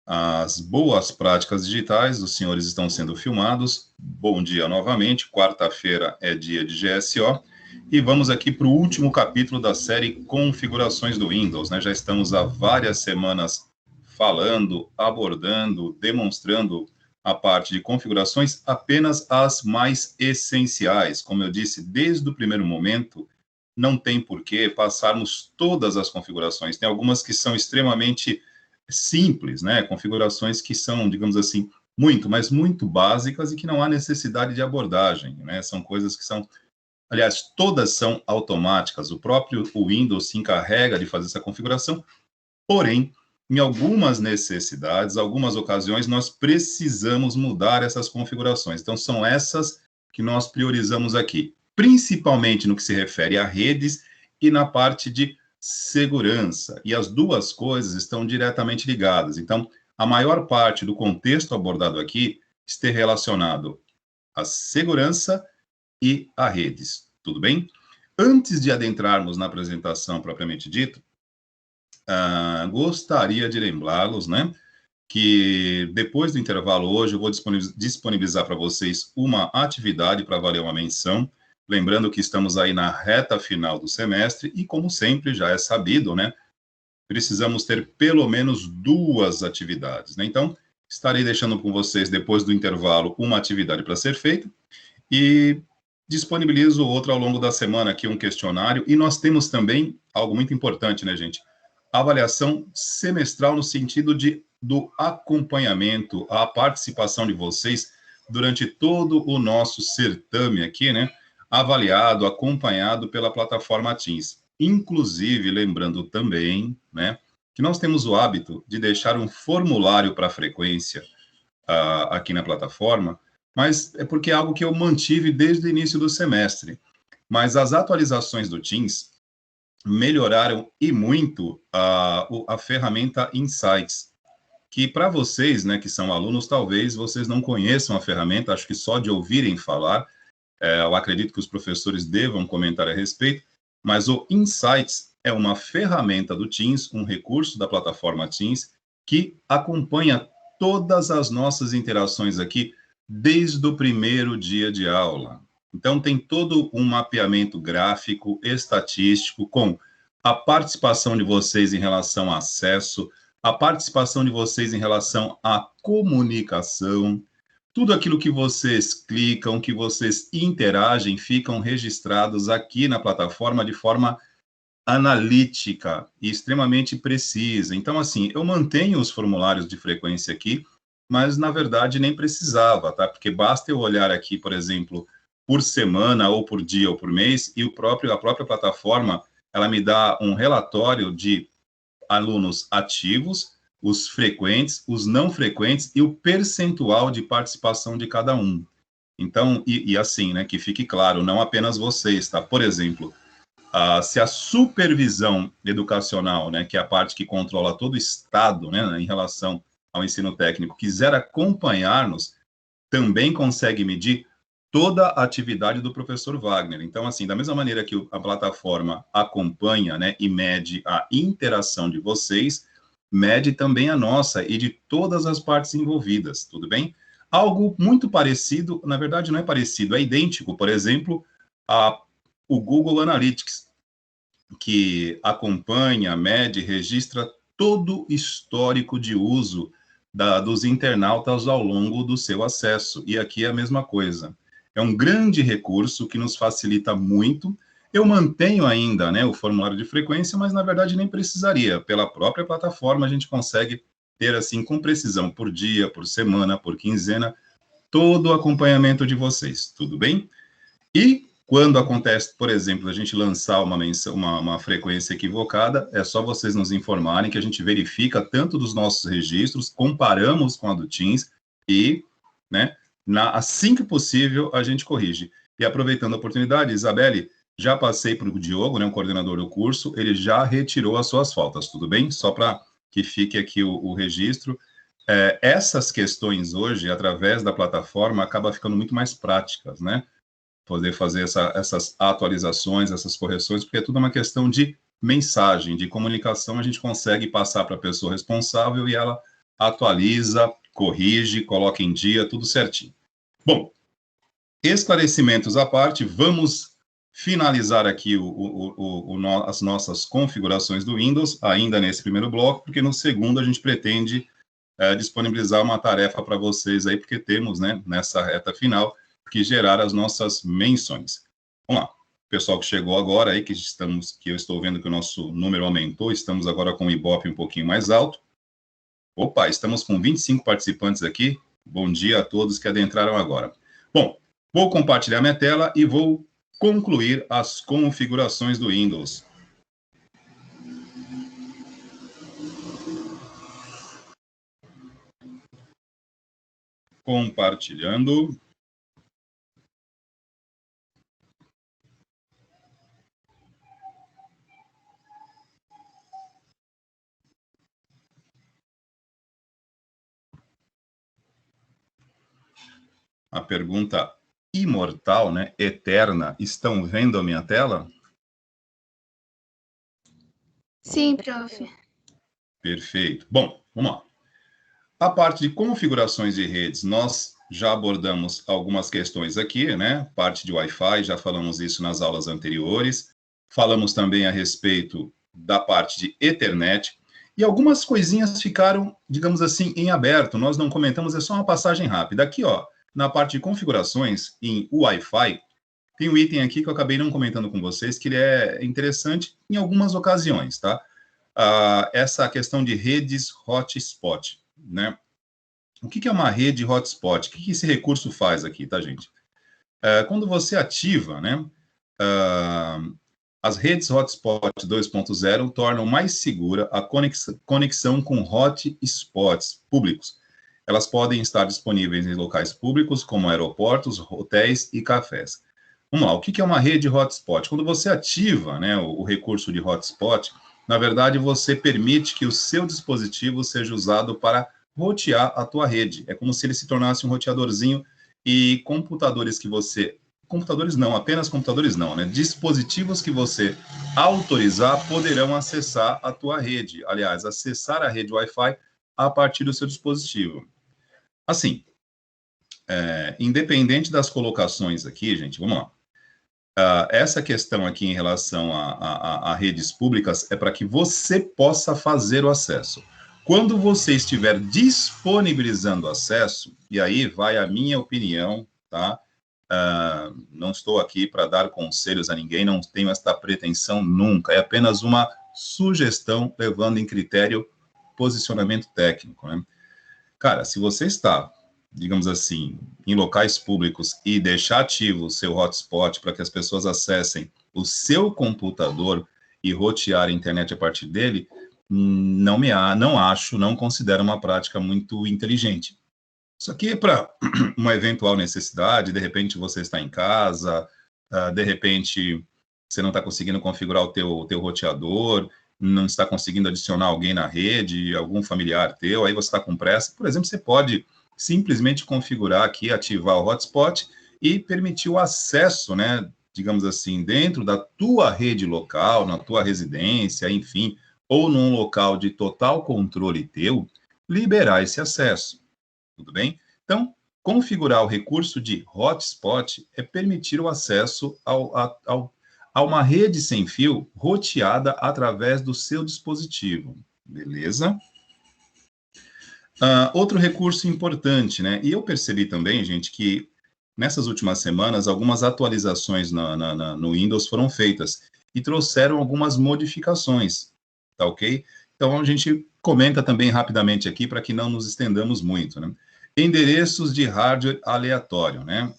as boas práticas digitais. Os senhores estão sendo filmados. Bom dia novamente. Quarta-feira é dia de GSO. E vamos aqui para o último capítulo da série Configurações do Windows, né? Já estamos há várias semanas falando, abordando, demonstrando a parte de configurações, apenas as mais essenciais. Como eu disse, desde o primeiro momento, não tem por que passarmos todas as configurações. Tem algumas que são extremamente simples, né? Configurações que são, digamos assim, mas muito básicas e que não há necessidade de abordagem, né? São coisas que são, aliás, todas são automáticas. O próprio Windows se encarrega de fazer essa configuração, porém, em algumas necessidades, algumas ocasiões, nós precisamos mudar essas configurações. Então, são essas que nós priorizamos aqui, principalmente no que se refere a redes e na parte de segurança. E as duas coisas estão diretamente ligadas. Então, a maior parte do contexto abordado aqui está relacionado à segurança e a redes. Tudo bem? Antes de adentrarmos na apresentação propriamente dita, gostaria de lembrá-los, né, que depois do intervalo hoje eu vou disponibilizar para vocês uma atividade para valer uma menção, lembrando que estamos aí na reta final do semestre e, como sempre, já é sabido, né, precisamos ter pelo menos 2 atividades, né? Então, estarei deixando com vocês, depois do intervalo, uma atividade para ser feita e disponibilizo outra ao longo da semana aqui, um questionário, e nós temos também algo muito importante, né, gente? Avaliação semestral no sentido do acompanhamento, a participação de vocês durante todo o nosso certame aqui, né? Avaliado, acompanhado pela plataforma Teams. Inclusive, lembrando também, né, que nós temos o hábito de deixar um formulário para frequência aqui na plataforma, mas é porque é algo que eu mantive desde o início do semestre. Mas as atualizações do Teams melhoraram e muito a ferramenta Insights, que para vocês, né, que são alunos, talvez vocês não conheçam a ferramenta, acho que só de ouvirem falar, eu acredito que os professores devam comentar a respeito, mas o Insights é uma ferramenta do Teams, um recurso da plataforma Teams, que acompanha todas as nossas interações aqui desde o primeiro dia de aula. Então, tem todo um mapeamento gráfico, estatístico, com a participação de vocês em relação a acesso, a participação de vocês em relação à comunicação, tudo aquilo que vocês clicam, que vocês interagem, ficam registrados aqui na plataforma de forma analítica e extremamente precisa. Então, assim, eu mantenho os formulários de frequência aqui, mas, na verdade, nem precisava, tá? Porque basta eu olhar aqui, por exemplo, por semana, ou por dia, ou por mês, e a própria plataforma, ela me dá um relatório de alunos ativos, os frequentes, os não frequentes e o percentual de participação de cada um. Então, e assim, né, que fique claro, não apenas vocês, tá? Por exemplo, se a supervisão educacional, né, que é a parte que controla todo o Estado, né, em relação ao ensino técnico, quiser acompanhar-nos, também consegue medir toda a atividade do professor Wagner. Então, assim, da mesma maneira que a plataforma acompanha, né, e mede a interação de vocês, mede também a nossa e de todas as partes envolvidas, tudo bem? Algo muito parecido, na verdade não é parecido, é idêntico, por exemplo, o Google Analytics, que acompanha, mede, registra todo o histórico de uso dos internautas ao longo do seu acesso. E aqui é a mesma coisa. É um grande recurso que nos facilita muito. Eu mantenho ainda, né, o formulário de frequência, mas na verdade nem precisaria. Pela própria plataforma a gente consegue ter assim com precisão por dia, por semana, por quinzena, todo o acompanhamento de vocês, tudo bem? E quando acontece, por exemplo, a gente lançar uma frequência equivocada, é só vocês nos informarem que a gente verifica tanto dos nossos registros, comparamos com a do Teams e, né, assim que possível, a gente corrige. E aproveitando a oportunidade, Isabelle, já passei para o Diogo, né, o coordenador do curso, ele já retirou as suas faltas, tudo bem? Só para que fique aqui o registro. Essas questões hoje, através da plataforma, acaba ficando muito mais práticas, né? Poder fazer essas atualizações, essas correções, porque é tudo uma questão de mensagem, de comunicação, a gente consegue passar para a pessoa responsável e ela atualiza, corrige, coloca em dia, tudo certinho. Bom, esclarecimentos à parte, vamos finalizar aqui as nossas configurações do Windows, ainda nesse primeiro bloco, porque no segundo a gente pretende disponibilizar uma tarefa para vocês aí, porque temos, né, nessa reta final, que gerar as nossas menções. Vamos lá. Pessoal que chegou agora aí, que eu estou vendo que o nosso número aumentou, estamos agora com o Ibope um pouquinho mais alto. Opa, estamos com 25 participantes aqui. Bom dia a todos que adentraram agora. Bom, vou compartilhar minha tela e vou concluir as configurações do Windows. Compartilhando. A pergunta imortal, né, eterna, estão vendo a minha tela? Sim, prof. Perfeito. Bom, vamos lá. A parte de configurações de redes, nós já abordamos algumas questões aqui, né? Parte de Wi-Fi, já falamos isso nas aulas anteriores. Falamos também a respeito da parte de Ethernet. E algumas coisinhas ficaram, digamos assim, em aberto. Nós não comentamos, é só uma passagem rápida. Aqui, ó, na parte de configurações, em Wi-Fi, tem um item aqui que eu acabei não comentando com vocês, que ele é interessante em algumas ocasiões, tá? Essa questão de redes hotspot, né? O que é uma rede hotspot? O que esse recurso faz aqui, tá, gente? Quando você ativa, né, as redes hotspot 2.0 tornam mais segura a conexão com hotspots públicos. Elas podem estar disponíveis em locais públicos, como aeroportos, hotéis e cafés. Vamos lá, o que é uma rede hotspot? Quando você ativa, né, o recurso de hotspot, na verdade, você permite que o seu dispositivo seja usado para rotear a tua rede. É como se ele se tornasse um roteadorzinho e computadores que você... Computadores não, apenas computadores não, né? Dispositivos que você autorizar poderão acessar a tua rede. Aliás, acessar a rede Wi-Fi a partir do seu dispositivo. Assim, independente das colocações aqui, gente, vamos lá. Essa questão aqui em relação a redes públicas é para que você possa fazer o acesso. Quando você estiver disponibilizando acesso, e aí vai a minha opinião, tá? Não estou aqui para dar conselhos a ninguém, não tenho esta pretensão nunca, é apenas uma sugestão levando em critério posicionamento técnico, né? Cara, se você está, digamos assim, em locais públicos e deixar ativo o seu hotspot para que as pessoas acessem o seu computador e rotear a internet a partir dele, não considero uma prática muito inteligente. Isso aqui é para uma eventual necessidade, de repente você está em casa, de repente você não está conseguindo configurar o teu roteador, não está conseguindo adicionar alguém na rede, algum familiar teu, aí você está com pressa. Por exemplo, você pode simplesmente configurar aqui, ativar o hotspot e permitir o acesso, né, digamos assim, dentro da tua rede local, na tua residência, enfim, ou num local de total controle teu, liberar esse acesso. Tudo bem? Então, configurar o recurso de hotspot é permitir o acesso a uma rede sem fio roteada através do seu dispositivo. Beleza? Outro recurso importante, né? E eu percebi também, gente, que nessas últimas semanas, algumas atualizações no Windows foram feitas e trouxeram algumas modificações, tá ok? Então, a gente comenta também rapidamente aqui para que não nos estendamos muito, né? Endereços de hardware aleatório, né?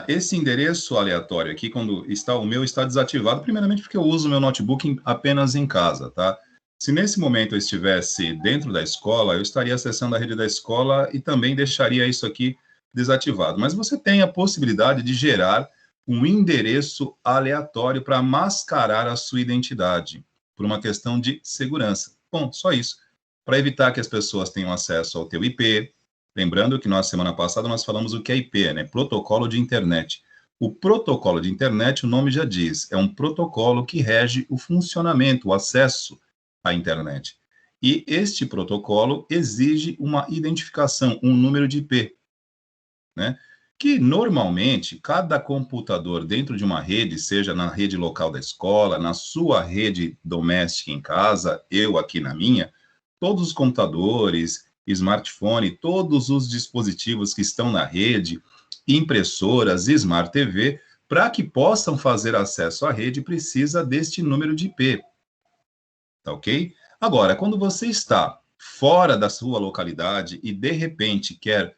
Esse endereço aleatório aqui, quando está o meu, está desativado, primeiramente porque eu uso o meu notebook apenas em casa, tá? Se nesse momento eu estivesse dentro da escola, eu estaria acessando a rede da escola e também deixaria isso aqui desativado. Mas você tem a possibilidade de gerar um endereço aleatório para mascarar a sua identidade, por uma questão de segurança. Bom, só isso. Para evitar que as pessoas tenham acesso ao teu IP. Lembrando que na semana passada nós falamos o que é IP, né? Protocolo de internet. O protocolo de internet, o nome já diz, é um protocolo que rege o funcionamento, o acesso à internet. E este protocolo exige uma identificação, um número de IP, né? Que normalmente cada computador dentro de uma rede, seja na rede local da escola, na sua rede doméstica em casa, eu aqui na minha, todos os computadores, smartphone, todos os dispositivos que estão na rede, impressoras, Smart TV, para que possam fazer acesso à rede, precisa deste número de IP, tá ok? Agora, quando você está fora da sua localidade e de repente quer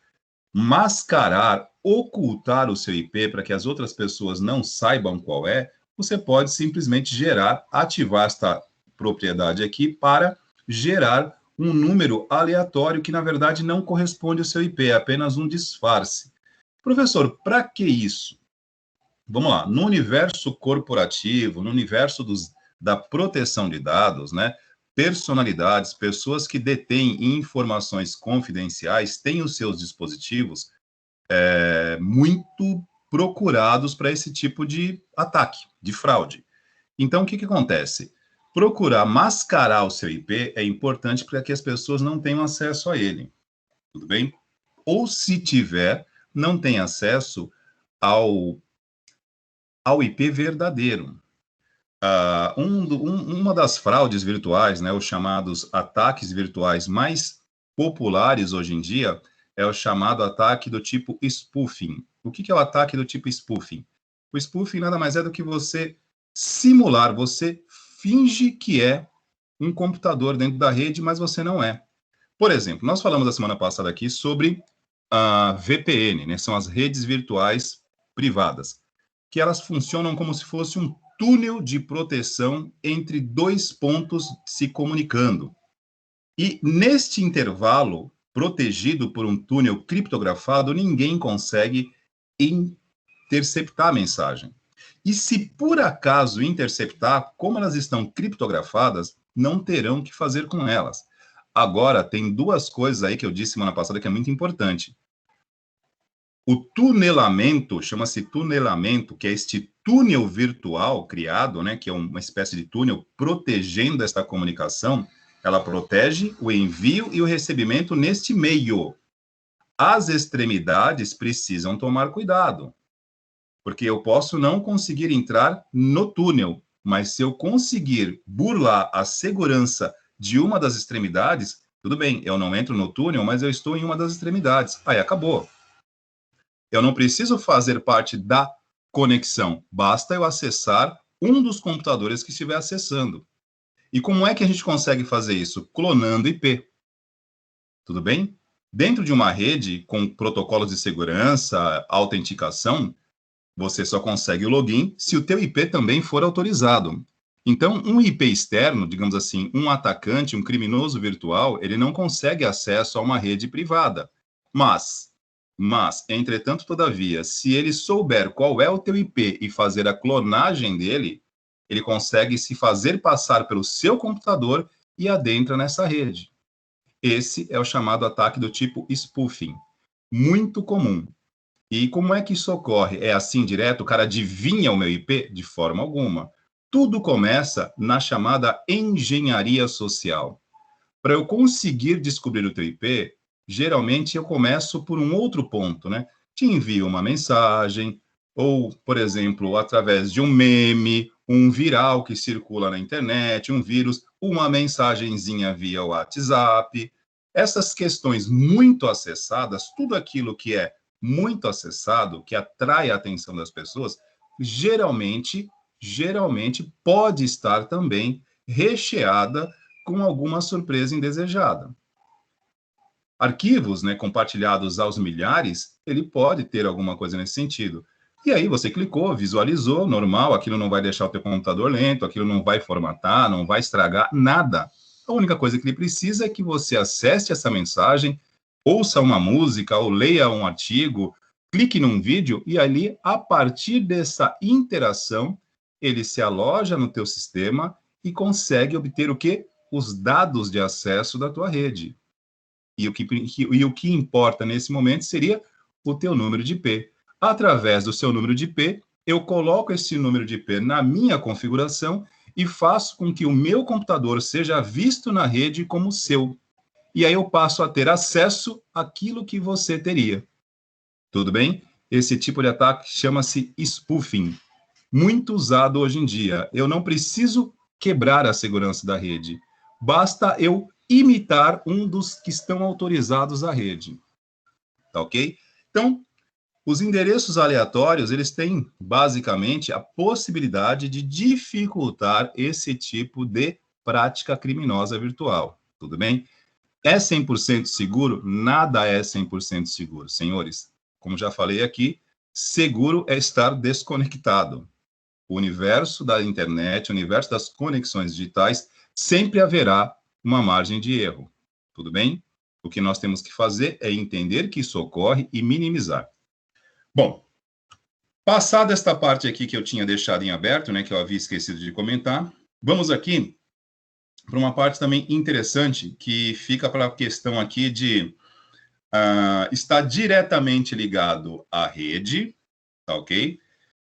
mascarar, ocultar o seu IP para que as outras pessoas não saibam qual é, você pode simplesmente gerar, ativar esta propriedade aqui para gerar um número aleatório que, na verdade, não corresponde ao seu IP, é apenas um disfarce. Professor, para que isso? Vamos lá, no universo corporativo, no universo da proteção de dados, né? Personalidades, pessoas que detêm informações confidenciais, têm os seus dispositivos muito procurados para esse tipo de ataque, de fraude. Então, o que acontece? Procurar mascarar o seu IP é importante para que as pessoas não tenham acesso a ele, tudo bem? Ou, se tiver, não tem acesso ao IP verdadeiro. Uma das fraudes virtuais, né, os chamados ataques virtuais mais populares hoje em dia, é o chamado ataque do tipo spoofing. O que é o ataque do tipo spoofing? O spoofing nada mais é do que você simular, você finge que é um computador dentro da rede, mas você não é. Por exemplo, nós falamos a semana passada aqui sobre a VPN, né, são as redes virtuais privadas, que elas funcionam como se fosse um túnel de proteção entre dois pontos se comunicando. E neste intervalo, protegido por um túnel criptografado, ninguém consegue interceptar a mensagem. E se por acaso interceptar, como elas estão criptografadas, não terão o que fazer com elas. Agora, tem duas coisas aí que eu disse semana passada que é muito importante. O tunelamento, chama-se tunelamento, que é este túnel virtual criado, né, que é uma espécie de túnel protegendo esta comunicação, ela protege o envio e o recebimento neste meio. As extremidades precisam tomar cuidado, porque eu posso não conseguir entrar no túnel, mas se eu conseguir burlar a segurança de uma das extremidades, tudo bem, eu não entro no túnel, mas eu estou em uma das extremidades. Aí acabou. Eu não preciso fazer parte da conexão, basta eu acessar um dos computadores que estiver acessando. E como é que a gente consegue fazer isso? Clonando IP. Tudo bem? Dentro de uma rede com protocolos de segurança, autenticação, você só consegue o login se o teu IP também for autorizado. Então, um IP externo, digamos assim, um atacante, um criminoso virtual, ele não consegue acesso a uma rede privada. Mas, entretanto, todavia, se ele souber qual é o teu IP e fazer a clonagem dele, ele consegue se fazer passar pelo seu computador e adentra nessa rede. Esse é o chamado ataque do tipo spoofing, muito comum. E como é que isso ocorre? É assim direto? O cara adivinha o meu IP? De forma alguma. Tudo começa na chamada engenharia social. Para eu conseguir descobrir o teu IP, geralmente eu começo por um outro ponto, né? Te envio uma mensagem, ou, por exemplo, através de um meme, um viral que circula na internet, um vírus, uma mensagenzinha via WhatsApp. Essas questões muito acessadas, tudo aquilo que é muito acessado, que atrai a atenção das pessoas, geralmente pode estar também recheada com alguma surpresa indesejada. Arquivos, né, compartilhados aos milhares, ele pode ter alguma coisa nesse sentido. E aí você clicou, visualizou, normal, aquilo não vai deixar o teu computador lento, aquilo não vai formatar, não vai estragar, nada. A única coisa que ele precisa é que você acesse essa mensagem, ouça uma música ou leia um artigo, clique num vídeo e ali, a partir dessa interação, ele se aloja no teu sistema e consegue obter o quê? Os dados de acesso da tua rede. E o que importa nesse momento seria o teu número de IP. Através do seu número de IP, eu coloco esse número de IP na minha configuração e faço com que o meu computador seja visto na rede como seu. E aí eu passo a ter acesso àquilo que você teria. Tudo bem? Esse tipo de ataque chama-se spoofing, muito usado hoje em dia. Eu não preciso quebrar a segurança da rede. Basta eu imitar um dos que estão autorizados à rede. Tá ok? Então, os endereços aleatórios, eles têm, basicamente, a possibilidade de dificultar esse tipo de prática criminosa virtual. Tudo bem? É 100% seguro? Nada é 100% seguro, senhores. Como já falei aqui, seguro é estar desconectado. O universo da internet, o universo das conexões digitais, sempre haverá uma margem de erro. Tudo bem? O que nós temos que fazer é entender que isso ocorre e minimizar. Bom, passada esta parte aqui que eu tinha deixado em aberto, né, que eu havia esquecido de comentar, vamos aqui para uma parte também interessante que fica para a questão aqui de estar diretamente ligado à rede, tá ok?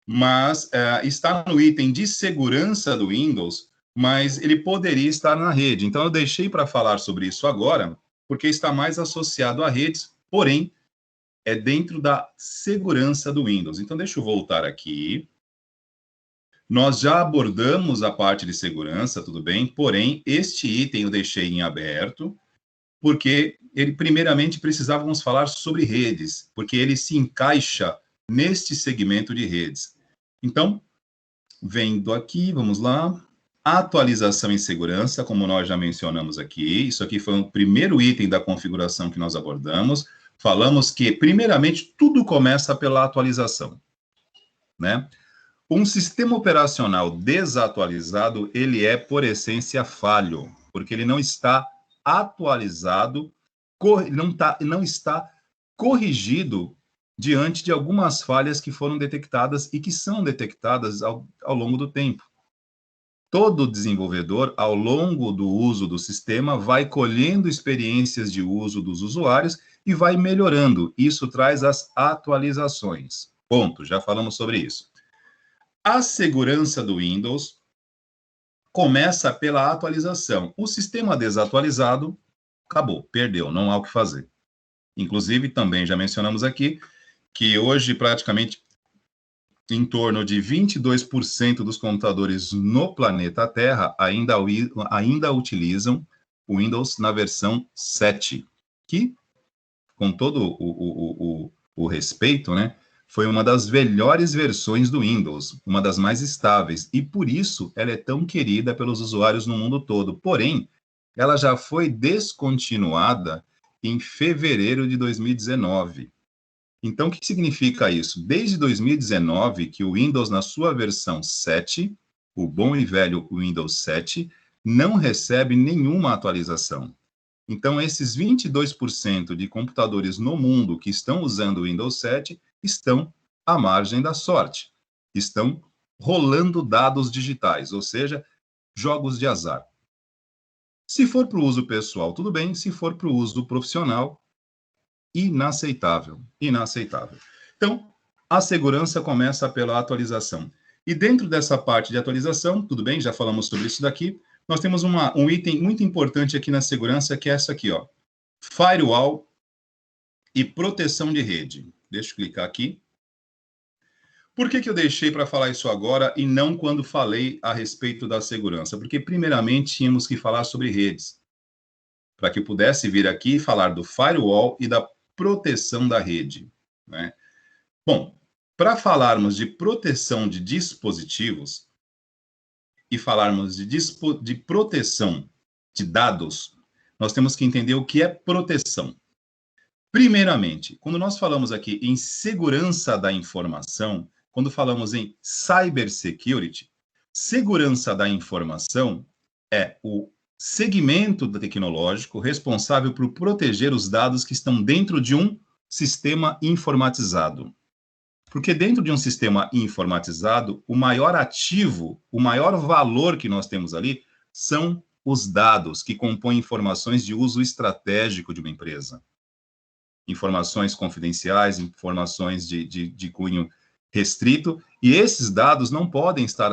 Mas está no item de segurança do Windows, mas ele poderia estar na rede. Então, eu deixei para falar sobre isso agora, porque está mais associado a redes, porém, é dentro da segurança do Windows. Então, deixa eu voltar aqui. Nós já abordamos a parte de segurança, tudo bem? Porém, este item eu deixei em aberto, porque ele, primeiramente, precisávamos falar sobre redes, porque ele se encaixa neste segmento de redes. Então, vendo aqui, vamos lá. Atualização em segurança, como nós já mencionamos aqui. Isso aqui foi o primeiro item da configuração que nós abordamos. Falamos que, primeiramente, tudo começa pela atualização, né? Um sistema operacional desatualizado, ele é, por essência, falho, porque ele não está atualizado, não está corrigido diante de algumas falhas que foram detectadas e que são detectadas ao longo do tempo. Todo desenvolvedor, ao longo do uso do sistema, vai colhendo experiências de uso dos usuários e vai melhorando. Isso traz as atualizações. Ponto, já falamos sobre isso. A segurança do Windows começa pela atualização. O sistema desatualizado, acabou, perdeu, não há o que fazer. Inclusive, também já mencionamos aqui que hoje praticamente em torno de 22% dos computadores no planeta Terra ainda utilizam o Windows na versão 7, que, com todo o respeito, né, foi uma das melhores versões do Windows, uma das mais estáveis, e por isso ela é tão querida pelos usuários no mundo todo. Porém, ela já foi descontinuada em fevereiro de 2019. Então, o que significa isso? Desde 2019, que o Windows, na sua versão 7, o bom e velho Windows 7, não recebe nenhuma atualização. Então, esses 22% de computadores no mundo que estão usando o Windows 7 estão à margem da sorte. Estão rolando dados digitais, ou seja, jogos de azar. Se for para o uso pessoal, tudo bem. Se for para o uso profissional, inaceitável. Inaceitável. Então, a segurança começa pela atualização. E dentro dessa parte de atualização, tudo bem, já falamos sobre isso daqui, nós temos um item muito importante aqui na segurança, que é essa aqui, ó. Firewall e proteção de rede. Deixa eu clicar aqui. Por que eu deixei para falar isso agora e não quando falei a respeito da segurança? Porque, primeiramente, tínhamos que falar sobre redes, para que eu pudesse vir aqui e falar do firewall e da proteção da rede, né? Bom, para falarmos de proteção de dispositivos e falarmos de proteção de dados, nós temos que entender o que é proteção. Primeiramente, quando nós falamos aqui em segurança da informação, quando falamos em cybersecurity, segurança da informação é o segmento tecnológico responsável por proteger os dados que estão dentro de um sistema informatizado. Porque dentro de um sistema informatizado, o maior ativo, o maior valor que nós temos ali são os dados que compõem informações de uso estratégico de uma empresa. Informações confidenciais, informações de cunho restrito E esses dados não podem estar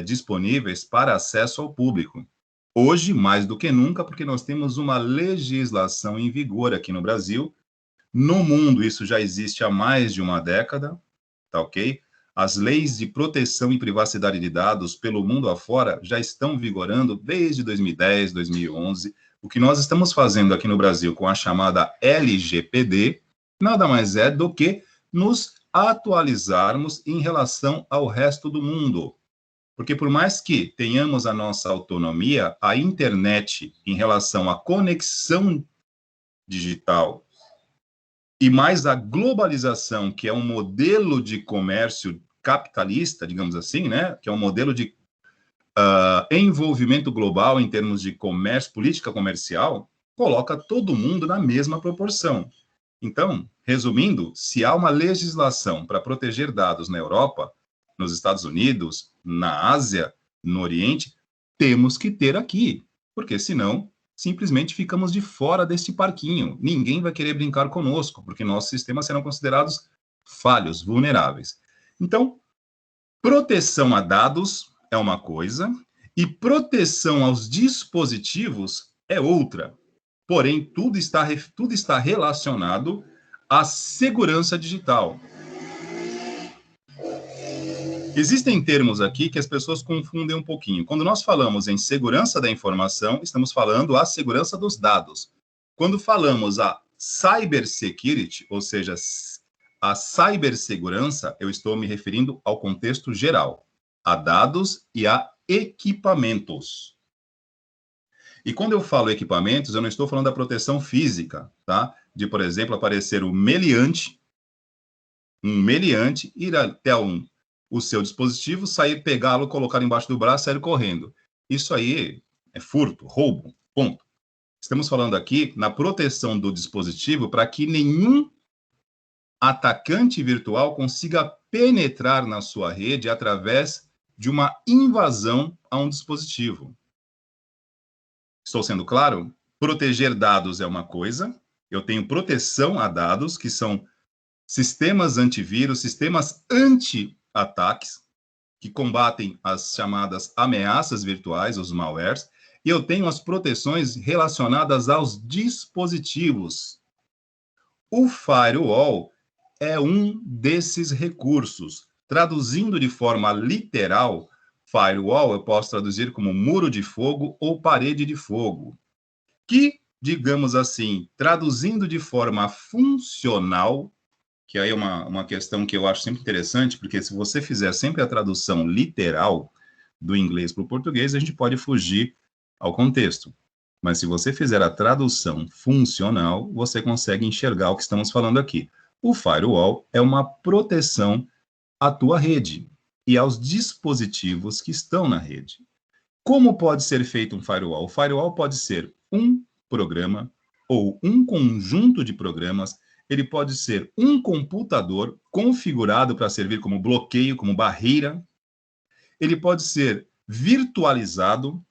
disponíveis para acesso ao público. Hoje, mais do que nunca, porque nós temos uma legislação em vigor aqui no Brasil. No mundo, isso já existe há mais de uma década, tá ok? As leis de proteção e privacidade de dados pelo mundo afora já estão vigorando desde 2010, 2011. O que nós estamos fazendo aqui no Brasil com a chamada LGPD nada mais é do que nos atualizarmos em relação ao resto do mundo. Porque por mais que tenhamos a nossa autonomia, a internet em relação à conexão digital e mais a globalização, que é um modelo de comércio capitalista, digamos assim, né? Que é um modelo de envolvimento global em termos de comércio, política comercial, coloca todo mundo na mesma proporção. Então, resumindo, se há uma legislação para proteger dados na Europa, nos Estados Unidos, na Ásia, no Oriente, temos que ter aqui, porque senão simplesmente ficamos de fora deste parquinho. Ninguém vai querer brincar conosco, porque nossos sistemas serão considerados falhos, vulneráveis. Então, proteção a dados é uma coisa e proteção aos dispositivos é outra. Porém, tudo está relacionado à segurança digital. Existem termos aqui que as pessoas confundem um pouquinho. Quando nós falamos em segurança da informação, estamos falando a segurança dos dados. Quando falamos a cybersecurity, ou seja, a cibersegurança, eu estou me referindo ao contexto geral, a dados e a equipamentos. E quando eu falo equipamentos, eu não estou falando da proteção física, tá? De, por exemplo, aparecer um meliante, ir até o seu dispositivo, sair, pegá-lo, colocar embaixo do braço e sair correndo. Isso aí é furto, roubo, ponto. Estamos falando aqui na proteção do dispositivo para que nenhum atacante virtual consiga penetrar na sua rede através de uma invasão a um dispositivo. Estou sendo claro? Proteger dados é uma coisa, eu tenho proteção a dados, que são sistemas antivírus, sistemas anti-ataques, que combatem as chamadas ameaças virtuais, os malwares, e eu tenho as proteções relacionadas aos dispositivos. O firewall é um desses recursos. Traduzindo de forma literal, firewall eu posso traduzir como muro de fogo ou parede de fogo, que, digamos assim, traduzindo de forma funcional, que aí é uma questão que eu acho sempre interessante, porque se você fizer sempre a tradução literal do inglês para o português, a gente pode fugir ao contexto. Mas se você fizer a tradução funcional, você consegue enxergar o que estamos falando aqui. O firewall é uma proteção à tua rede e aos dispositivos que estão na rede. Como pode ser feito um firewall? O firewall pode ser um programa ou um conjunto de programas. Ele pode ser um computador configurado para servir como bloqueio, como barreira. Ele pode ser virtualizado,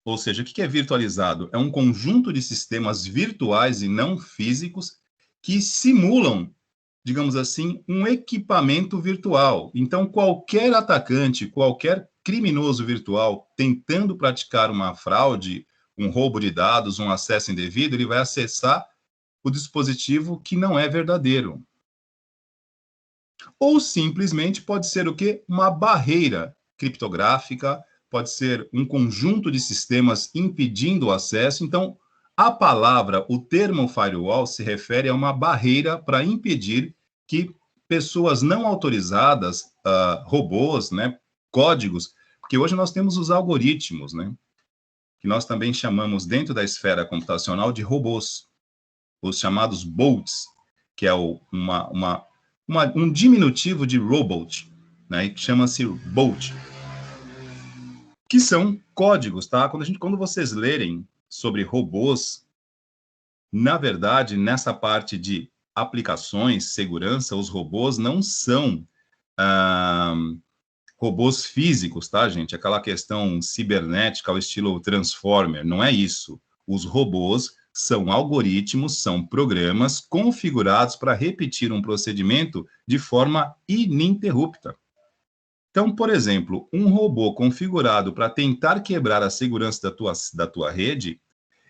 ou seja, o que é virtualizado? É um conjunto de sistemas virtuais e não físicos que simulam, digamos assim, um equipamento virtual. Então, qualquer atacante, qualquer criminoso virtual tentando praticar uma fraude, um roubo de dados, um acesso indevido, ele vai acessar o dispositivo que não é verdadeiro. Ou simplesmente pode ser o quê? Uma barreira criptográfica, pode ser um conjunto de sistemas impedindo o acesso. Então, a palavra, o termo firewall se refere a uma barreira para impedir que pessoas não autorizadas, robôs, né, códigos, porque hoje nós temos os algoritmos, né, que nós também chamamos dentro da esfera computacional de robôs, os chamados bots, que é um diminutivo de robot, né, que chama-se bot, que são códigos, tá? Quando vocês lerem sobre robôs, na verdade, nessa parte de aplicações, segurança, os robôs não são robôs físicos, tá, gente? Aquela questão cibernética ao estilo Transformer, não é isso. Os robôs são algoritmos, são programas configurados para repetir um procedimento de forma ininterrupta. Então, por exemplo, um robô configurado para tentar quebrar a segurança da tua rede,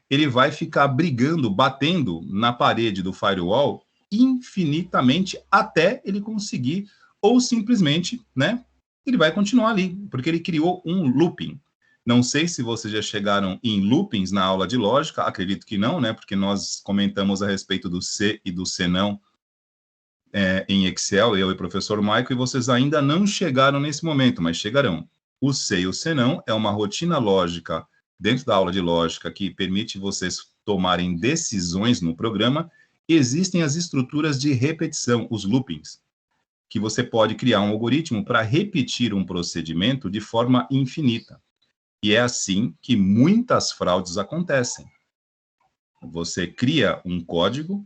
ele vai ficar brigando, batendo na parede do firewall infinitamente até ele conseguir, ou simplesmente, né, ele vai continuar ali, porque ele criou um looping. Não sei se vocês já chegaram em loopings na aula de lógica, acredito que não, né, porque nós comentamos a respeito do se e do senão em Excel, eu e o professor Michael, e vocês ainda não chegaram nesse momento, mas chegarão. O se e o senão é uma rotina lógica dentro da aula de lógica que permite vocês tomarem decisões no programa. Existem as estruturas de repetição, os loopings, que você pode criar um algoritmo para repetir um procedimento de forma infinita. E é assim que muitas fraudes acontecem. Você cria um código,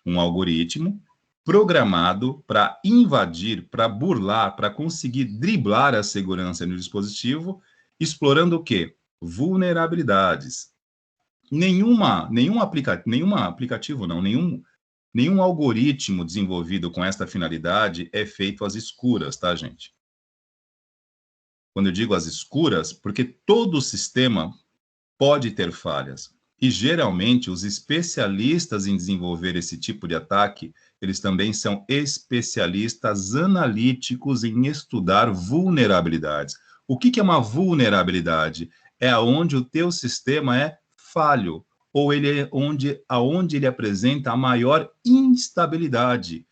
um algoritmo, programado para invadir, para burlar, para conseguir driblar a segurança no dispositivo, explorando o quê? Vulnerabilidades. Nenhum aplicativo, não, nenhum algoritmo desenvolvido com esta finalidade é feito às escuras, tá, gente? Quando eu digo às escuras, porque todo sistema pode ter falhas. E, geralmente, os especialistas em desenvolver esse tipo de ataque, eles também são especialistas analíticos em estudar vulnerabilidades. O que é uma vulnerabilidade? É onde o teu sistema é falho, ou ele é aonde ele apresenta a maior instabilidade.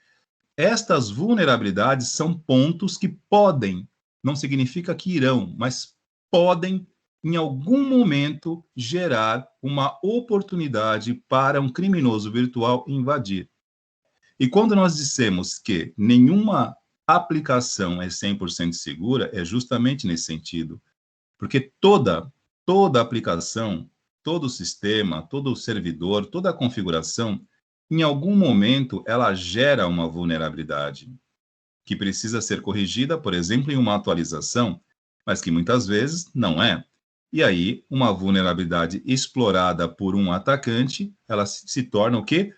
Estas vulnerabilidades são pontos que podem, não significa que irão, mas podem em algum momento, gerar uma oportunidade para um criminoso virtual invadir. E quando nós dissemos que nenhuma aplicação é 100% segura, é justamente nesse sentido. Porque toda aplicação, todo sistema, todo servidor, toda configuração, em algum momento, ela gera uma vulnerabilidade que precisa ser corrigida, por exemplo, em uma atualização, mas que muitas vezes não é. E aí, uma vulnerabilidade explorada por um atacante, ela se torna o quê?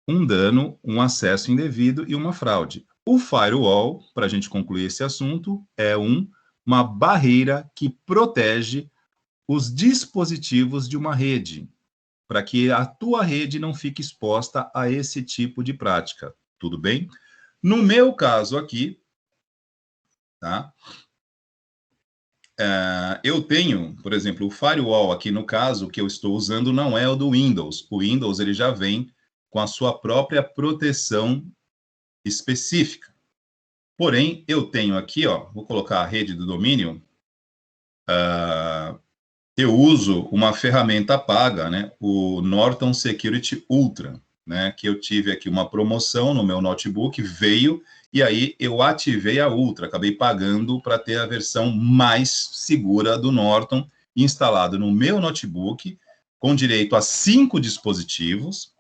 Um dano, um acesso indevido e uma fraude. O firewall, para a gente concluir esse assunto, é uma barreira que protege os dispositivos de uma rede, para que a tua rede não fique exposta a esse tipo de prática. Tudo bem? No meu caso aqui, tá? Eu tenho, por exemplo, o firewall aqui no caso que eu estou usando não é o do Windows. O Windows ele já vem com a sua própria proteção específica. Porém, eu tenho aqui, ó, vou colocar a rede do domínio. Eu uso uma ferramenta paga, né? O Norton Security Ultra, né? Que eu tive aqui uma promoção no meu notebook, veio e aí eu ativei a Ultra, acabei pagando para ter a versão mais segura do Norton instalado no meu notebook, com direito a 5 dispositivos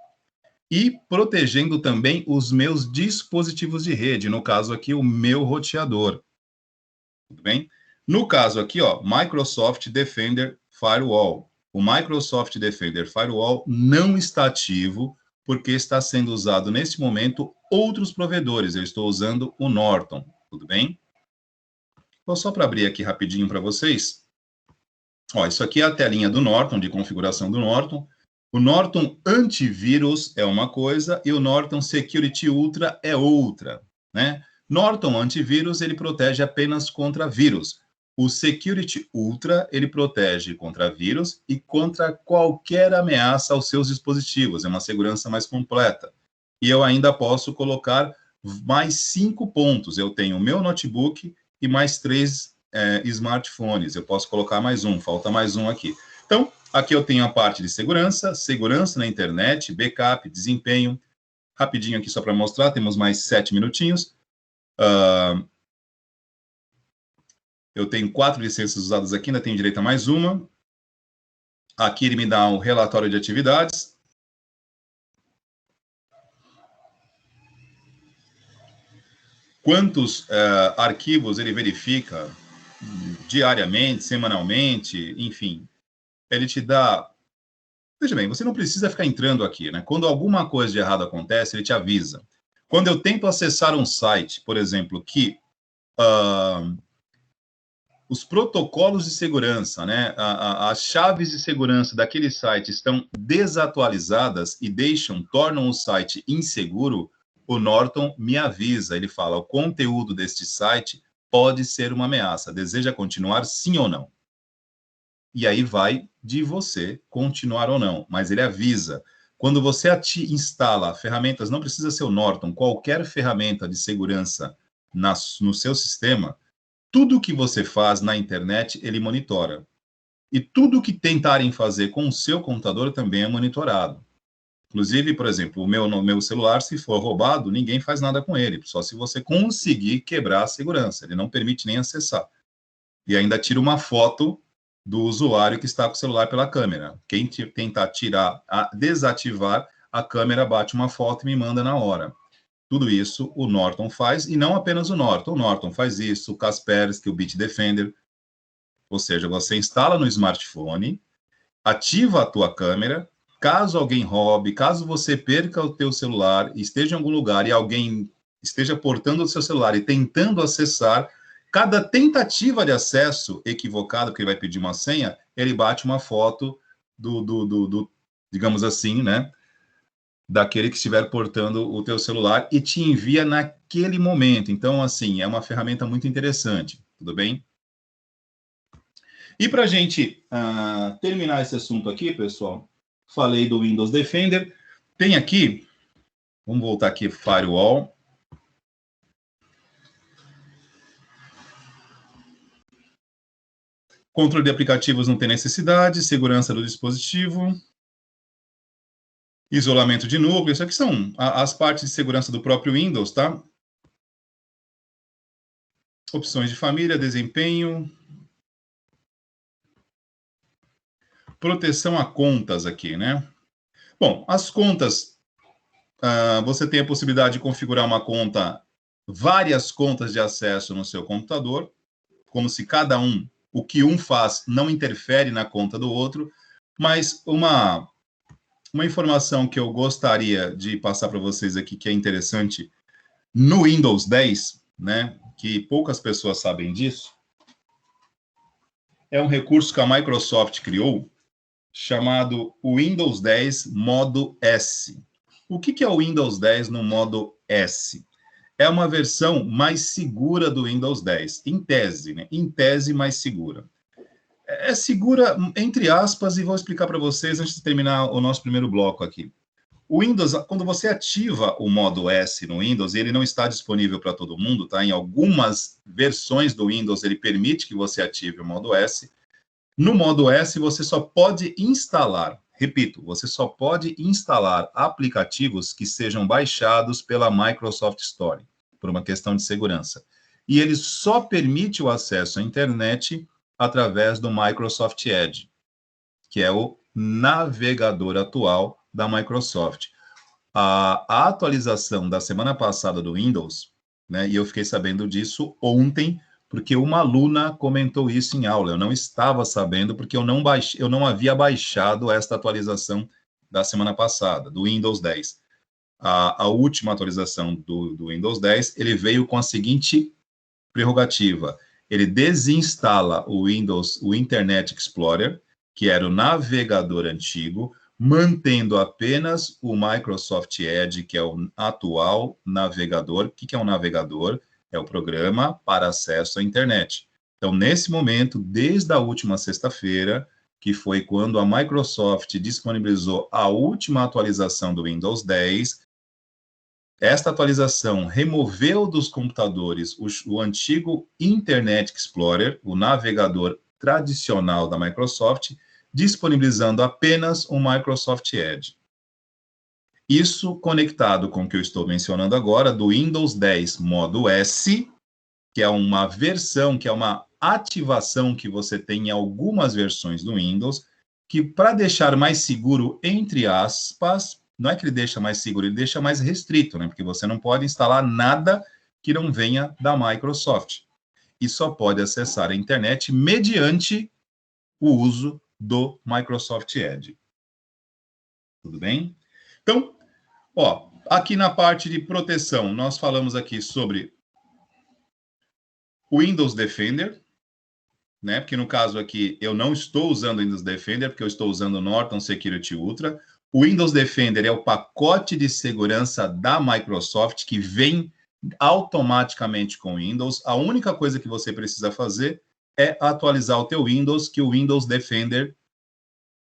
e protegendo também os meus dispositivos de rede, no caso aqui o meu roteador. Tudo bem? No caso aqui, ó, Microsoft Defender Firewall. O Microsoft Defender Firewall não está ativo porque está sendo usado nesse momento outros provedores. Eu estou usando o Norton, tudo bem? Então, só para abrir aqui rapidinho para vocês. Ó, isso aqui é a telinha do Norton, de configuração do Norton. O Norton Antivírus é uma coisa e o Norton Security Ultra é outra, né? Norton Antivírus, ele protege apenas contra vírus. O Security Ultra, ele protege contra vírus e contra qualquer ameaça aos seus dispositivos. É uma segurança mais completa. E eu ainda posso colocar mais 5 pontos. Eu tenho o meu notebook e mais 3 smartphones. Eu posso colocar mais um, falta mais um aqui. Então, aqui eu tenho a parte de segurança, segurança na internet, backup, desempenho. Rapidinho aqui só para mostrar, temos mais 7 minutinhos. Eu tenho 4 licenças usadas aqui, ainda tenho direito a mais uma. Aqui ele me dá um relatório de atividades. Quantos arquivos ele verifica diariamente, semanalmente, enfim. Ele te dá... Veja bem, você não precisa ficar entrando aqui, né? Quando alguma coisa de errado acontece, ele te avisa. Quando eu tento acessar um site, por exemplo, que os protocolos de segurança, né, as chaves de segurança daquele site estão desatualizadas e tornam o site inseguro, o Norton me avisa, ele fala, o conteúdo deste site pode ser uma ameaça, deseja continuar sim ou não? E aí vai de você continuar ou não, mas ele avisa. Quando você instala ferramentas, não precisa ser o Norton, qualquer ferramenta de segurança no seu sistema, tudo que você faz na internet, ele monitora. E tudo que tentarem fazer com o seu computador também é monitorado. Inclusive, por exemplo, o meu celular, se for roubado, ninguém faz nada com ele, só se você conseguir quebrar a segurança. Ele não permite nem acessar. E ainda tira uma foto do usuário que está com o celular pela câmera. Quem tentar desativar, a câmera bate uma foto e me manda na hora. Tudo isso o Norton faz, e não apenas o Norton. O Norton faz isso, o Kaspersky, o Bitdefender. Ou seja, você instala no smartphone, ativa a tua câmera, caso alguém roube, caso você perca o teu celular, esteja em algum lugar e alguém esteja portando o seu celular e tentando acessar, cada tentativa de acesso equivocada, porque ele vai pedir uma senha, ele bate uma foto digamos assim, né, daquele que estiver portando o teu celular e te envia naquele momento. Então, assim, é uma ferramenta muito interessante, tudo bem? E para a gente terminar esse assunto aqui, pessoal, falei do Windows Defender, tem aqui, vamos voltar aqui, Firewall. Controle de aplicativos não tem necessidade, segurança do dispositivo, isolamento de núcleo, isso aqui são as partes de segurança do próprio Windows, tá? Opções de família, desempenho, proteção a contas aqui, né? Bom, as contas, você tem a possibilidade de configurar uma conta, várias contas de acesso no seu computador, como se o que um faz não interfere na conta do outro, mas uma informação que eu gostaria de passar para vocês aqui, que é interessante, no Windows 10, né, que poucas pessoas sabem disso, é um recurso que a Microsoft criou, chamado Windows 10 modo S. O que é o Windows 10 no modo S? É uma versão mais segura do Windows 10, em tese, né? Em tese, mais segura. É segura, entre aspas, e vou explicar para vocês antes de terminar o nosso primeiro bloco aqui. O Windows, quando você ativa o modo S no Windows, ele não está disponível para todo mundo, tá? Em algumas versões do Windows, ele permite que você ative o modo S. No modo S, você só pode instalar, repito, você só pode instalar aplicativos que sejam baixados pela Microsoft Store, por uma questão de segurança. E ele só permite o acesso à internet através do Microsoft Edge, que é o navegador atual da Microsoft. A atualização da semana passada do Windows, né, e eu fiquei sabendo disso ontem, porque uma aluna comentou isso em aula. Eu não estava sabendo, porque eu não havia baixado esta atualização da semana passada, do Windows 10. A última atualização do Windows 10, ele veio com a seguinte prerrogativa: ele desinstala o Internet Explorer, que era o navegador antigo, mantendo apenas o Microsoft Edge, que é o atual navegador. O que é um navegador? É o programa para acesso à internet. Então, nesse momento, desde a última sexta-feira, que foi quando a Microsoft disponibilizou a última atualização do Windows 10, esta atualização removeu dos computadores o antigo Internet Explorer, o navegador tradicional da Microsoft, disponibilizando apenas o Microsoft Edge. Isso conectado com o que eu estou mencionando agora, do Windows 10 modo S, que é uma versão, que é uma ativação que você tem em algumas versões do Windows, que para deixar mais seguro, entre aspas, não é que ele deixa mais seguro, ele deixa mais restrito, né? Porque você não pode instalar nada que não venha da Microsoft. E só pode acessar a internet mediante o uso do Microsoft Edge. Tudo bem? Então, ó, aqui na parte de proteção, nós falamos aqui sobre o Windows Defender, né? Porque no caso aqui eu não estou usando o Windows Defender, porque eu estou usando o Norton Security Ultra. O Windows Defender é o pacote de segurança da Microsoft que vem automaticamente com o Windows. A única coisa que você precisa fazer é atualizar o teu Windows, que o Windows Defender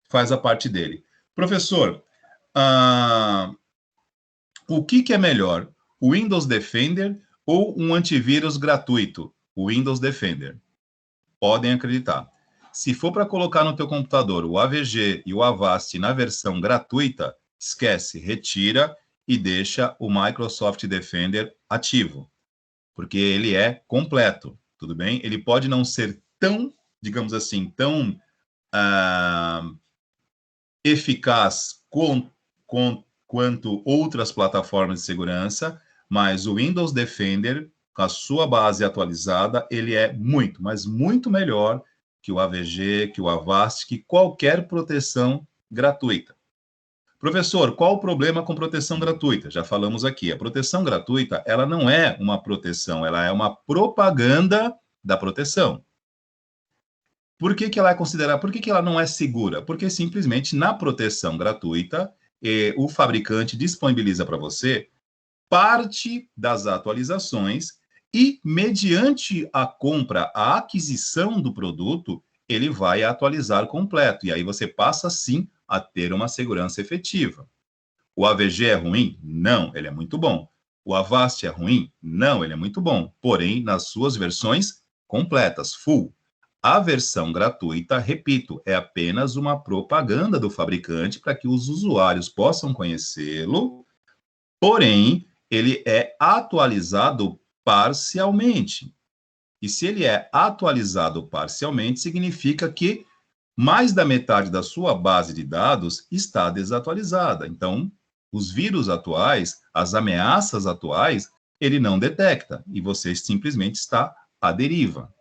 faz a parte dele. Professor, o que é melhor, o Windows Defender ou um antivírus gratuito? O Windows Defender. Podem acreditar. Se for para colocar no teu computador o AVG e o Avast na versão gratuita, esquece, retira e deixa o Microsoft Defender ativo, porque ele é completo, tudo bem? Ele pode não ser tão, digamos assim, tão eficaz quanto outras plataformas de segurança, mas o Windows Defender, com a sua base atualizada, ele é muito, mas muito melhor que o AVG, que o Avast, que qualquer proteção gratuita. Professor, qual o problema com proteção gratuita? Já falamos aqui, a proteção gratuita, ela não é uma proteção, ela é uma propaganda da proteção. Por que ela é considerada, por que ela não é segura? Porque simplesmente na proteção gratuita, o fabricante disponibiliza para você parte das atualizações e, mediante a compra, a aquisição do produto, ele vai atualizar completo. E aí você passa, sim, a ter uma segurança efetiva. O AVG é ruim? Não, ele é muito bom. O Avast é ruim? Não, ele é muito bom. Porém, nas suas versões completas, full. A versão gratuita, repito, é apenas uma propaganda do fabricante para que os usuários possam conhecê-lo, porém, ele é atualizado parcialmente. E se ele é atualizado parcialmente, significa que mais da metade da sua base de dados está desatualizada. Então, os vírus atuais, as ameaças atuais, ele não detecta e você simplesmente está à deriva.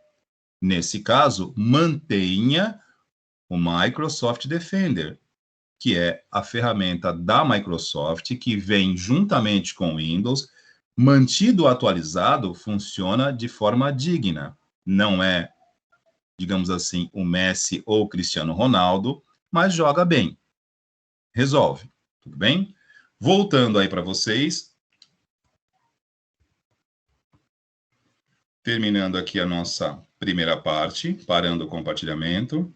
Nesse caso, mantenha o Microsoft Defender, que é a ferramenta da Microsoft que vem juntamente com o Windows, mantido atualizado, funciona de forma digna. Não é, digamos assim, o Messi ou o Cristiano Ronaldo, mas joga bem. Resolve, tudo bem? Voltando aí para vocês, terminando aqui a nossa primeira parte, parando o compartilhamento.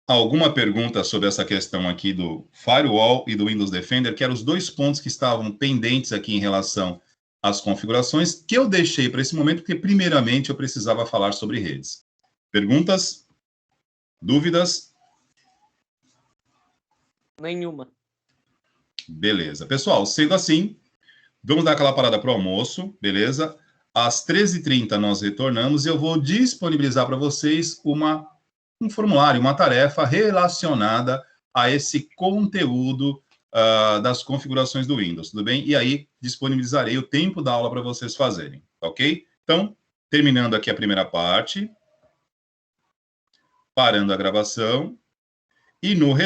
Alguma pergunta sobre essa questão aqui do Firewall e do Windows Defender, que eram os dois pontos que estavam pendentes aqui em relação às configurações, que eu deixei para esse momento, porque primeiramente eu precisava falar sobre redes. Perguntas? Dúvidas? Nenhuma. Beleza. Pessoal, sendo assim, vamos dar aquela parada para o almoço, beleza? Às 13h30 nós retornamos e eu vou disponibilizar para vocês um formulário, uma tarefa relacionada a esse conteúdo das configurações do Windows, tudo bem? E aí disponibilizarei o tempo da aula para vocês fazerem, ok? Então, terminando aqui a primeira parte, parando a gravação, e no retorno